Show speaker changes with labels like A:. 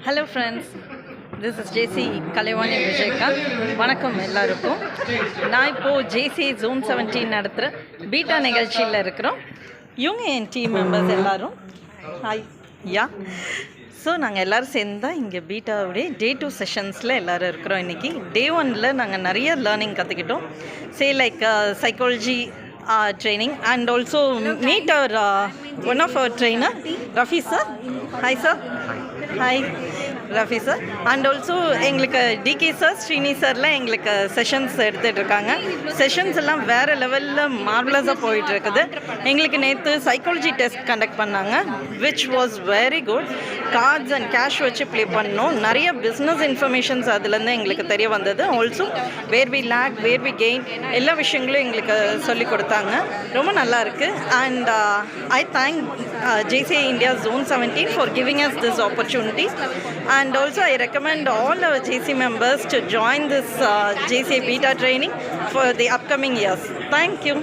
A: Hello friends, this is ஜேசி கலைவாணி விஜயகாந்த். வணக்கம் எல்லாருக்கும். நான் இப்போது ஜேசி ஜோன் 17 நடத்துகிற பீட்டா நிகழ்ச்சியில் இருக்கிறோம். இவங்க என் டீம் மெம்பர்ஸ் எல்லோரும். ஹாய் யா. ஸோ நாங்கள் எல்லோரும் சேர்ந்து தான் இங்கே பீட்டாவுடைய டே 2 செஷன்ஸில் எல்லோரும் இருக்கிறோம். இன்றைக்கி டே 1ல் நாங்கள் நிறைய லேர்னிங் கற்றுக்கிட்டோம். Like psychology training, and also meet our one of our trainer, Rafi sir. Hi sir. Hi Rafi sir. And also எங்களுக்கு டிகே சார், ஸ்ரீனி சார்லாம் எங்களுக்கு செஷன்ஸ் எடுத்துகிட்டு இருக்காங்க. செஷன்ஸ் எல்லாம் வேறு லெவலில் மார்வலஸாக போயிட்டுருக்குது. எங்களுக்கு நேற்று சைக்காலஜி டெஸ்ட் கண்டக்ட் பண்ணாங்க, which was very good. Cards and cash வச்சு ப்ளே பண்ணோம். நிறைய பிஸ்னஸ் இன்ஃபர்மேஷன்ஸ் அதுலேருந்து எங்களுக்கு தெரிய வந்தது. Also where we lack, where we gain, எல்லா விஷயங்களும் எங்களுக்கு சொல்லிக் கொடுத்தாங்க. ரொம்ப நல்லா இருக்குது. And I thank JCI India Zone 17 for giving us this opportunity. And also I recommend all our JC members to join this JCI Beta training for the upcoming years. Thank you.